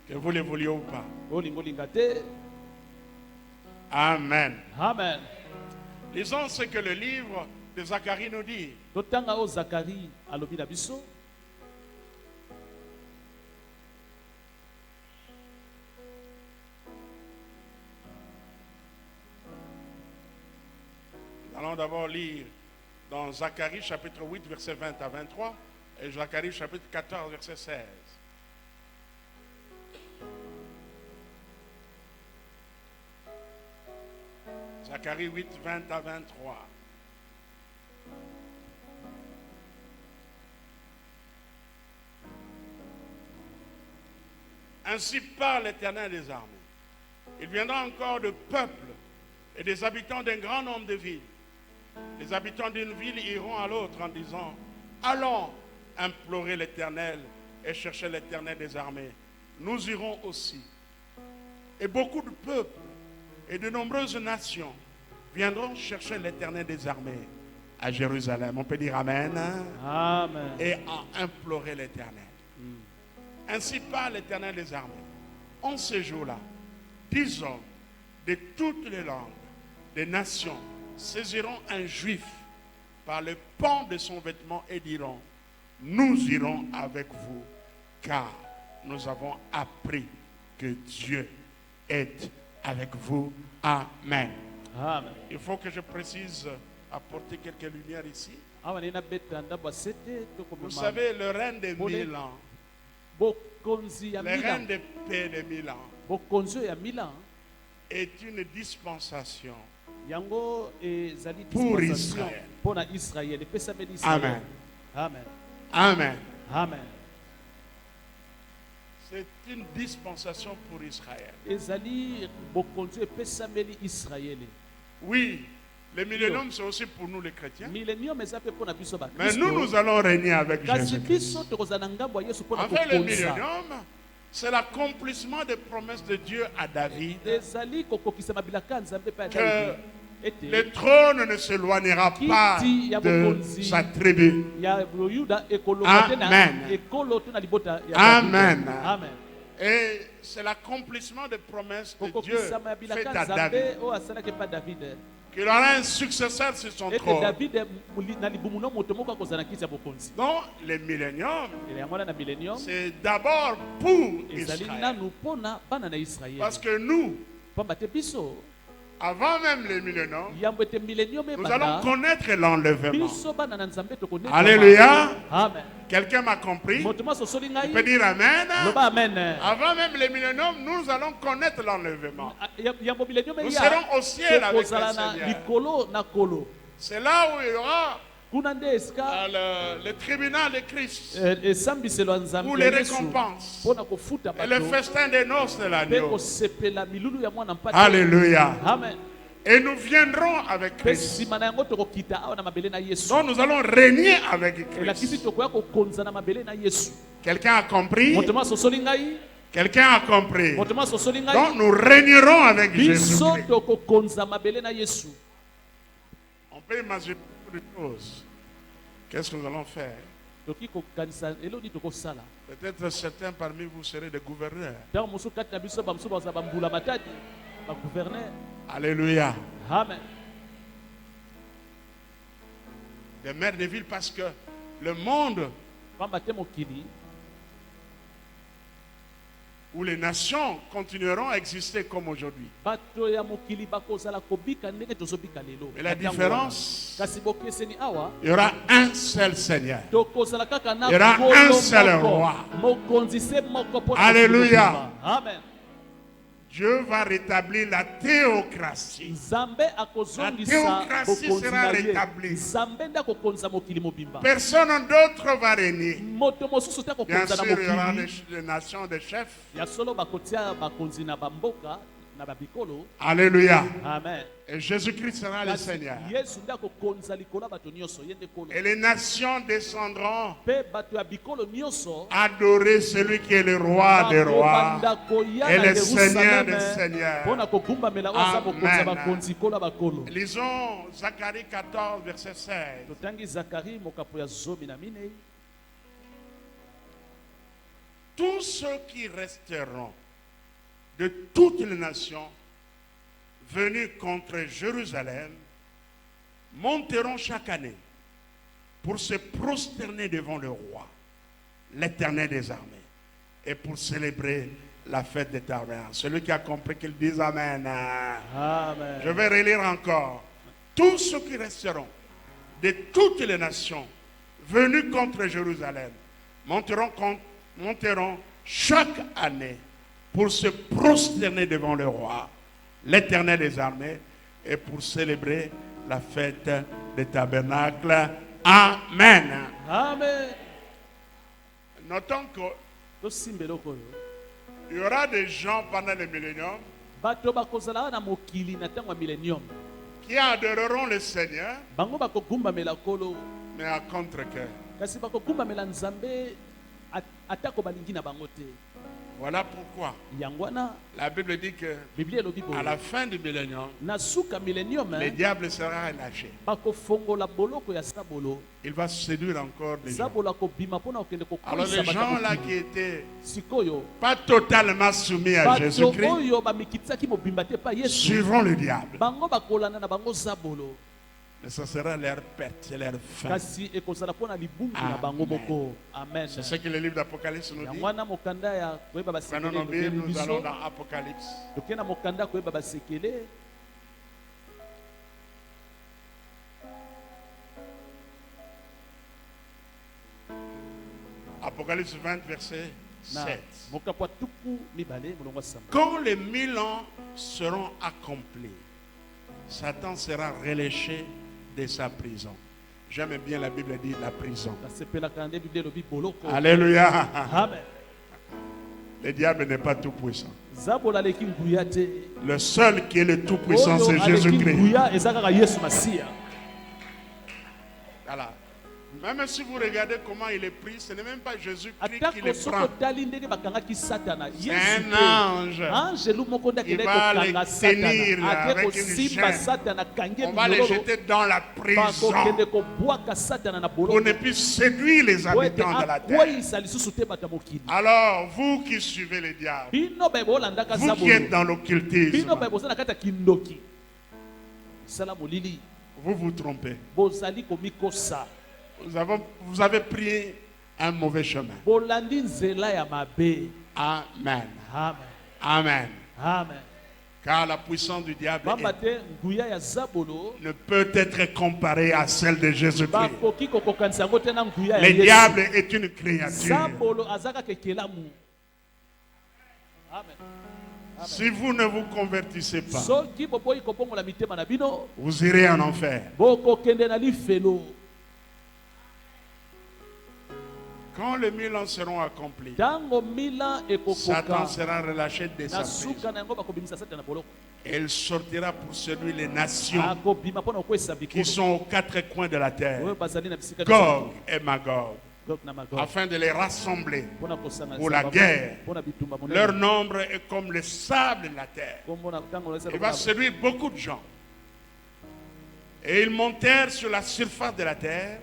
Que vous le vouliez ou pas. olingo olinga te. Amen. Amen. Lisons ce que le livre de Zacharie nous dit. totanga oyo Zakari alobi na biso. Nous allons d'abord lire dans Zacharie chapitre 8 verset 20 à 23 et Zacharie chapitre 14 verset 16. Zacharie 8, 20 à 23. Ainsi parle l'Éternel des armées. Il viendra encore de peuples et des habitants d'un grand nombre de villes. Les habitants d'une ville iront à l'autre en disant, allons implorer l'Éternel et chercher l'Éternel des armées. Nous irons aussi. Et beaucoup de peuples et de nombreuses nations viendront chercher l'Éternel des armées à Jérusalem. On peut dire Amen. Amen. Et à implorer l'Éternel. Ainsi parle l'Éternel des armées. En ce jour-là, 10 hommes de toutes les langues, des nations, saisiront un juif par le pan de son vêtement et diront, nous irons avec vous, car nous avons appris que Dieu est avec vous. Amen. Amen. Il faut que je précise, apporter quelques lumières ici. Vous savez, le règne de 1000 ans, le règne de paix de 1000 ans est une dispensation pour Israël. Amen. Amen. Amen. Amen. C'est une dispensation pour Israël. ezali bokonzi epesameli Israeli. Oui, le millénium c'est aussi pour nous les chrétiens. Millennium eza pe pona biso ba Mais nous allons régner avec kasi Jésus-Christ. biso tokozala na ngambo ya Yesu pona En fait, le kokonza. millénium, c'est l'accomplissement des promesses de Dieu à David. ezali kokokisa mabilaka nzambe pa Que David ete le trône ne s'éloignera pas de sa tribu. ya Yuda ekologa te na Amen. ekolo to na libota ya David. Amen. Amen. Et c'est l'accomplissement des promesses de Dieu kokokisa faites mabilaka à David. nzambe o asalaki pa David Qu'il aura un successeur sur son ete trône. David na libumu no moto moko akozala na kiti ya bokonzi. Donc, le millénium, ele yango wana na millennium c'est d'abord pour ezali Israël. nanu pona bana na Israeli. Parce que nous, pamba te biso avant même le millénium, yambo ete millennium nous allons ebanda connaître l'enlèvement. biso bana na nzambe tokonekama. Alléluia. Amen. Quelqu'un m'a compris? moto maso osoli Il peut ngai dire Amen. loba amen. Avant même le millénium, nous allons connaître l'enlèvement. Yambo millennium Nous eya serons au ciel avec le tokozala na Seigneur. likolo na kolo C'est là où il y aura kuna nde esika le tribunal de Christ esambiselo ya pour nzambe les ya Yesu récompenses mpona kofuta et le bato festin des noces de mpe l'agneau. kosepela milulu ya mwana mpate. Alléluia. Amen. Et nous viendrons avec mpe Christ. nsima na yango tokokita awa na mabele na Yesu. Donc nous allons régner avec elakisi Christ. tokoya kokonza na mabele na Yesu. Quelqu'un a compris? moto maso osoli ngai Quelqu'un a compris? moto maso osoli Donc ngai nous régnerons avec biso Jésus-Christ. tokokonza mabele na Yesu. On peut imaginer beaucoup de choses. Qu'est-ce que nous allons faire? toki kokanisa eloni tokosala Peut-être certains parmi vous serez des gouverneurs. ntango mosusu kati na biso bamosusu bazala bambula matadi baguverner. Alléluia. Amen. Des maires de ville, parce que le monde pamba te mokili où les nations continueront à exister comme aujourd'hui. bato ya mokili bakozala kobika ndenge tozobika lelo. Mais la Na ntango différence, wana. kasi bokeseni awa il y aura un seul Seigneur. tokozala kaka na Il y aura nkolo un seul moko. roi. mokonzi se moko mpo na Alléluia. mokili mobimba. Amen. Dieu va rétablir la théocratie. nzambe akozongisa La théocratie bokonzi sera na ye. rétablie. nzambe nde akokonza mokili mobimba. Personne d'autre va régner. moto mosusu te Bien akokonza na sûr, il y aura mokili des nations, des chefs. ya solo bakotia bakonzi na bamboka na babikolo. Alléluia. Amen. Et Jésus-Christ sera le Kasi Seigneur. yesu nde akokonza likolo ya bato nyonso ye nde kolo. Et les nations descendront mpe bato ya bikolo nyonso adorer celui qui est le roi des rois bakobanda koya et na le Seigneur des Yerusaleme seigneurs. mpona kogumbamela oyo aza bokonzi ya Amen. bakonzi kolo ya bakolo. Lisons Zacharie 14, verset 16. totangi zakari mokapo ya 14. Tous ceux qui resteront de toutes les nations venus contre Jérusalem monteront chaque année pour se prosterner devant le roi, l'Éternel des armées, et pour célébrer la fête des Tabernacles. Celui qui a compris qu'il dise Amen. Amen. Je vais relire encore. Tous ceux qui resteront de toutes les nations venus contre Jérusalem monteront chaque année pour se prosterner devant le roi, l'Éternel des armées, et pour célébrer la fête des tabernacles. Amen. Amen. Notons tosimba eloko oyo qu'il y aura des gens pendant le millénium bato bakozala na mokili na ntango ya millennium qui adoreront le Seigneur, bango bakogumbamela kolo mais à contre-cœur. kasi bakogumbamela nzambe atako balingi na bango te. Voilà pourquoi yango wana la Bible dit que biblia elobi à boye la fin du millénium, na suka millennium le diable sera relâché. bakofongola boloko ya sabolo. Il va séduire encore des gens. zabolo akobima mpona kokende Alors kokolisa les bato gens là ya qui mokili. étaient sikoyo pas totalement soumis à bato Jésus-Christ oyo bamikitisaki mobimba te pa yesu suivront le diable. bango bakolanda na bango zabolo Mais ce sera leur perte, c'est leur fin. kasi ekozala mpona libungu na Amen. bango moko. Amen. C'est ce que le livre d'Apocalypse nous dit. yango wana mokanda ya koyeba Prenons basekele nos Bibles, tokeni nous allons biso dans Apocalypse. tokei na mokanda koyeba basekele. Apocalypse 20, verset na 7. mokapo ya tuku mibale molongo ya samba. Quand les 1000 ans seront accomplis, Satan sera relâché de sa prison. J'aime bien la Bible dit la prison. nasepelaka nde biblia elobi boloko. Alléluia. Amen. Le diable n'est pas tout puissant. Zabola leki nguya te. Le seul qui est le tout puissant, Oyo c'est aleki Jésus-Christ. nguya ezaka Yesu Masiya. Voilà. Même si vous regardez comment il est pris, ce n'est même pas Jésus-Christ qui Atako le soko prend. tali ndenge bakangaki Satana. C'est Yesu un te. ange. Angelu moko Il ndakende va les kokanga tenir Satana. Ake avec une kosimba chaîne. Satana kange On va les minyololo. jeter dans la prison Bakokende kobwaka Satana na pour boloko. ne plus séduire les habitants de la terre. Akweyisa lisusu te bato ya mokili. Alors, vous qui suivez le diable, Bino baye bolandaka vous qui Zabolo. êtes dans l'occultisme, Bino baye bozala kata kindoki. Sala molili. vous vous trompez. Bozali komikosa. Vous avez pris un mauvais chemin. Bolandi nzela ya mabe. Amen. Amen. Amen. Amen. Car la puissance du diable Bamba te nguya ya Zabolo. ne peut être comparée à celle de Jésus-Christ. Bakoki kokokanisa ngo te na nguya ya Le Yesu. diable est une créature. Zabolo azaka kekelamu. Amen. Si vous ne vous convertissez pas, Soki boboyi kobongola mitema na bino. vous irez en enfer. Bokokende na lifelo. Quand les 1000 ans seront accomplis, Tango mila Satan ekokoka. sera relâché de sa Na prison. suka na yango bakobimisa Satana na boloko. Et il sortira pour séduire les nations Akobima mpona kokwesa qui bikolo. sont aux quatre coins de la terre, Oyo bazali na bisika Gog et Magog, Gog na Magog. afin de les rassembler Mpona kosanga pour la bango, guerre. mpona bitumba monene. Leur nombre est comme le sable de la terre. Kombo na tango na Il va séduire beaucoup de gens. Et ils montèrent sur la surface de la terre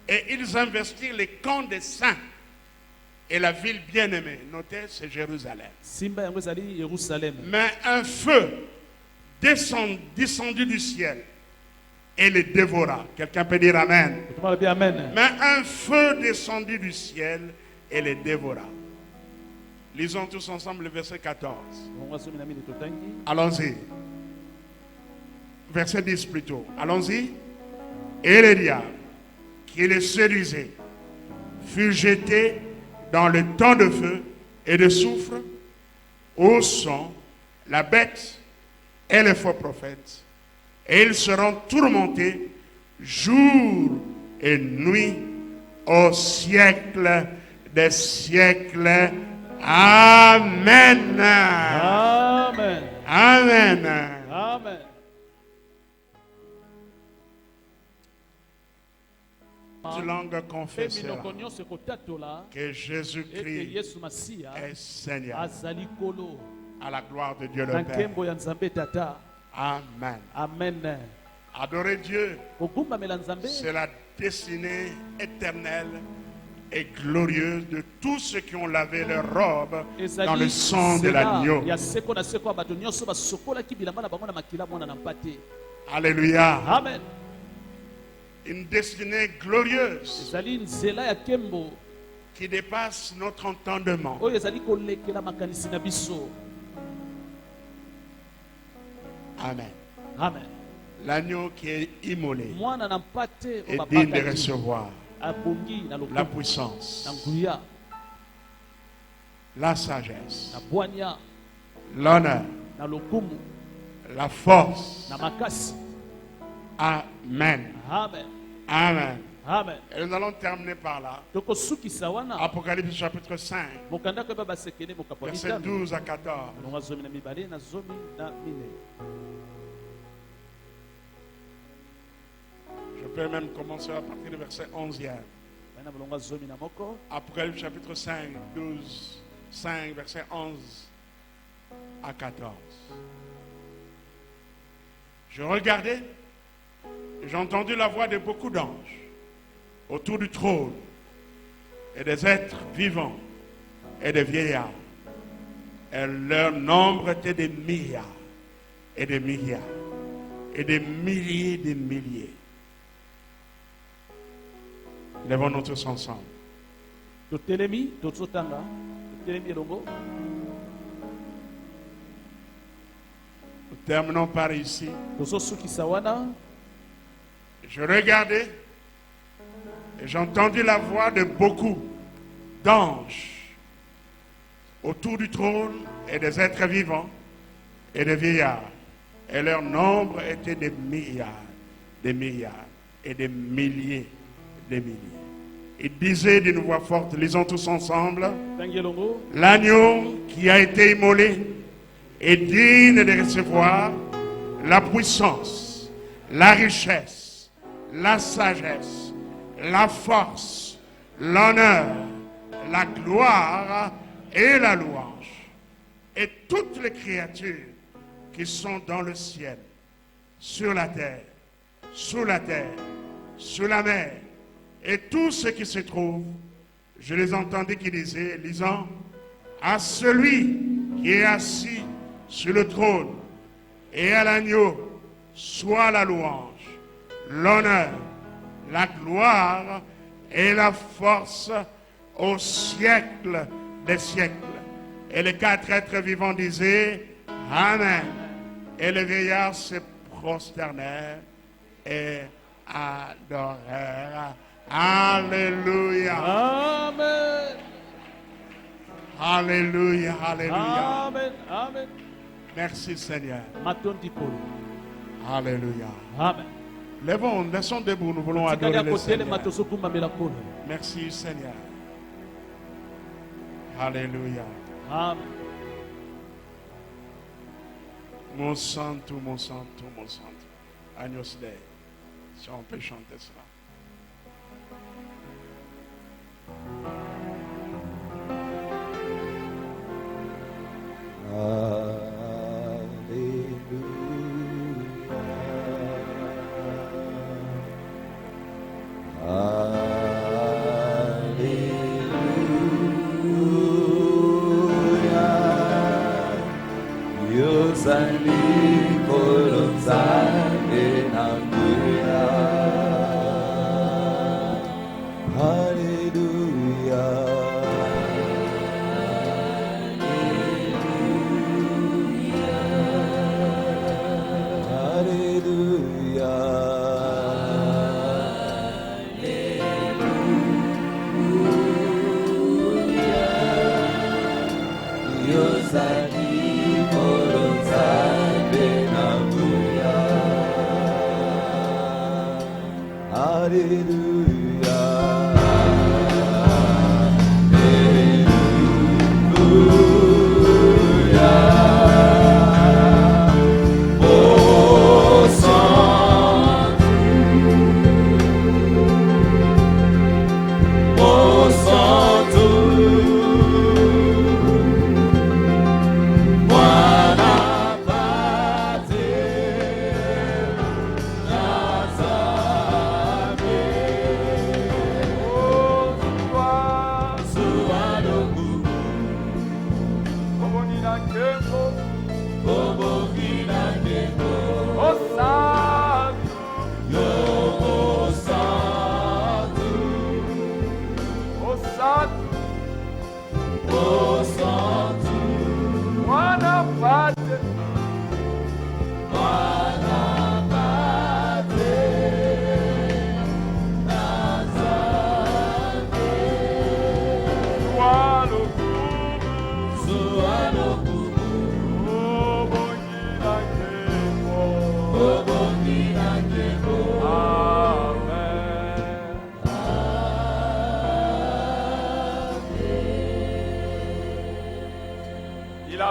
et ils investirent les camps des saints et la ville bien-aimée. Notez, c'est Jérusalem. Simba yango ezali Yerusalem. Mais un feu descendu du ciel et les dévora. Quelqu'un peut dire Amen. Tumala bi amen. Mais un feu descendu du ciel et les dévora. Lisons tous ensemble le verset 14. Bongo somi na mini totangi. Allons-y. Verset 10 plutôt. Allons-y. Et le diable, qui les séduisait, fut jeté dans le temps de feu et de soufre, où sont la bête et les faux prophètes. Et ils seront tourmentés jour et nuit au siècle des siècles. Amen. Amen. Amen. Amen. Toute langue confessera Minoko nyonso ekotatola que ete Jésus-Christ Yesu Masiya est Seigneur. azali kolo À la gloire de Dieu le na Père. nkembo ya Nzambe Tata. Amen. Amen. Adorer Dieu, Kogumbamela Nzambe c'est la destinée éternelle et glorieuse de tous ceux qui ont lavé leur robe dans le ezali sang de nzela l'agneau. ya seko na seko ya bato nyonso basokolaki bilamba na bango na makila mwana na mpate. Alléluia. Amen. Une destinée glorieuse Ezali nzela ya kembo qui dépasse notre entendement. oyo ezali kolekela makanisi na biso. Amen. Amen. L'agneau qui est immolé Mwana na mpate est oyo digne de bapakaki recevoir abongi na la lokumu puissance, na nguya la sagesse, na bwanya l'honneur, na lokumu la force. na makasi. Amen. Amen. Amen. Amen. Et nous allons terminer par là. Tokosukisa wana Apocalypse chapitre 5, mokanda koyeba basekele mokapo ya versets mitano 12 à 14. longa zomi na mibale na zomi na mine. Je peux même commencer à partir du verset 11e. Bana bolonga zomi na moko. Apocalypse chapitre 5, 12, 5, verset 11 à 14. Je regardais et j'ai entendu la voix de beaucoup d'anges autour du trône et des êtres vivants et des vieillards. Et leur nombre était des milliards et des milliards et des milliers de milliers. Lèvons-nous tous ensemble. Totelemi tozotanga totelemi elongo. Nous terminons par ici. Tozosukisa wana. Je regardais et j'ai entendu la voix de beaucoup d'anges autour du trône et des êtres vivants et des vieillards. Et leur nombre était des milliards et des milliers de milliers. Il disait d'une voix forte, lisons tous ensemble, Tangelongo. l'agneau qui a été immolé est digne de recevoir la puissance, la richesse, la sagesse, la force, l'honneur, la gloire et la louange. Et toutes les créatures qui sont dans le ciel, sur la terre, sous la terre, sous la mer, et tout ce qui se trouve, je les entendais qui disaient, lisant, à celui qui est assis sur le trône et à l'agneau, soit la louange, l'honneur, la gloire et la force au siècle des siècles. Et les quatre êtres vivants disaient, Amen. Et les vieillards se prosternèrent et adorèrent. Alléluia. Amen. Alléluia. Alléluia. Amen. Amen. Merci Seigneur. Matondi polo. Alléluia. Amen. Lèvons, laissons debout, nous voulons Tikali adorer le akotele Seigneur. matoso kumamela polo. Merci Seigneur. Alléluia. Amen. Mon santo, mon santo, mon santo. Agnus Dei. Si on peut chanter cela.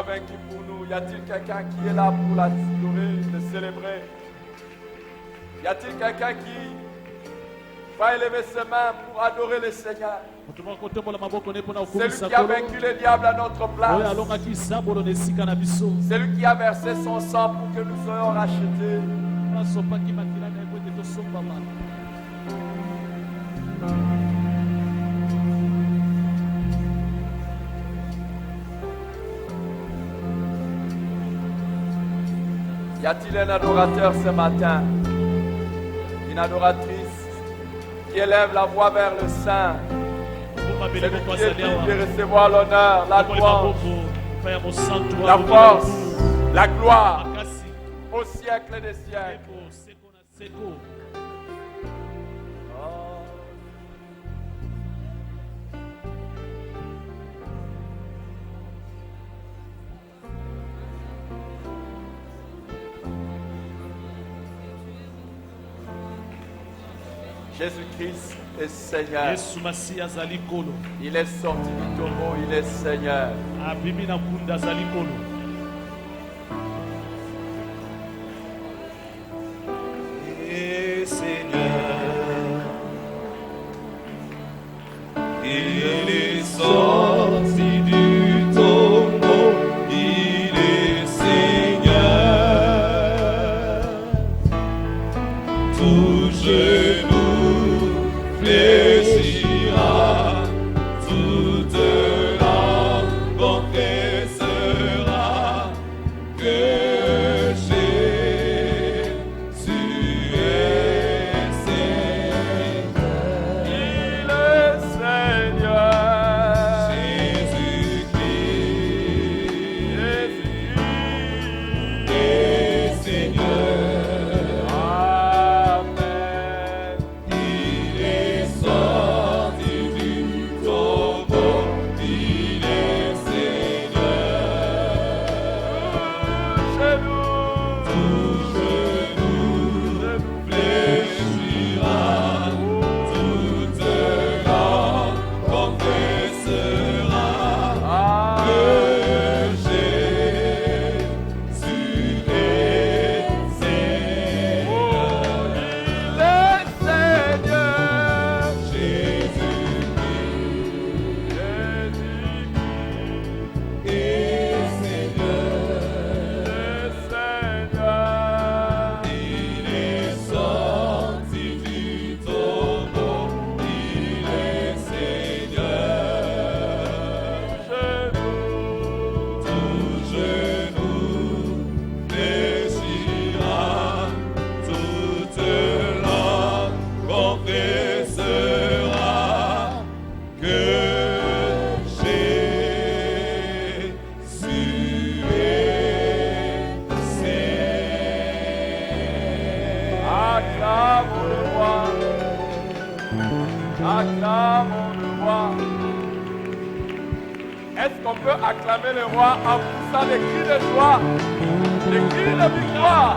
Vaincu pour nous. Y a-t-il quelqu'un qui est là pour l'adorer, le célébrer? Y a-t-il quelqu'un qui va élever ses mains pour adorer le Seigneur? Celui qui a vaincu le diable à notre place. Celui qui a versé son sang pour que nous soyons rachetés. Y a-t-il un adorateur ce matin? Une adoratrice qui élève la voix vers le Saint? Celui qui est digne de recevoir l'honneur, la gloire, la force, la gloire au siècle des siècles. Jésus-Christ est Seigneur. Yesu Masiya azali Nkolo. Il est sorti du tombeau, il est Seigneur. Abimi na kunda azali Nkolo. Et Seigneur, il est sorti du tombeau, il est Seigneur. Tout genou fléchira, toute langue confessera que Acclamons le roi. Est-ce qu'on peut acclamer le roi en poussant des cris de joie, des cris de victoire?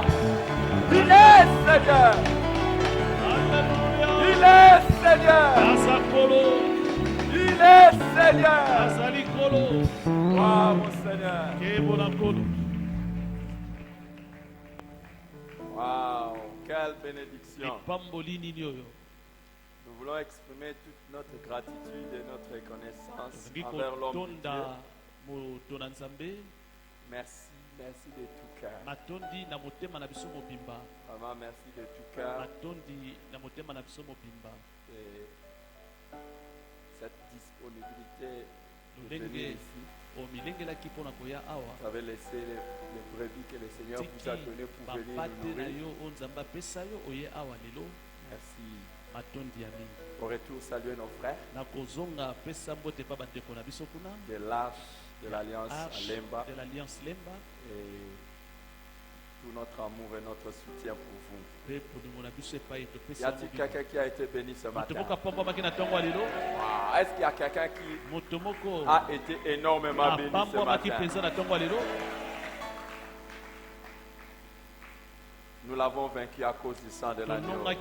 Il est Seigneur. Il est Seigneur. Il est Seigneur. Waouh, mon Seigneur. Waouh, quelle bénédiction. Nous voulons exprimer toute notre gratitude et notre reconnaissance envers l'homme de Dieu. Merci, merci de tout cœur. Vraiment, merci de tout cœur. Et cette disponibilité de venir ici. Vous avez laissé les brebis que le Seigneur vous a données pour venir nous nourrir. Merci. Au retour, saluer nos frères de l'Arche de l'Alliance à Lemba et tout notre amour et notre soutien pour vous. Y a-t-il quelqu'un qui a été béni ce matin? Est-ce qu'il y a quelqu'un qui a été énormément béni ce matin? Nous l'avons vaincu à cause du sang de l'agneau et à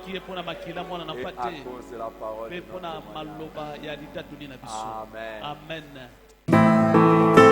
cause de la parole de notre témoignage. Amen. Amen.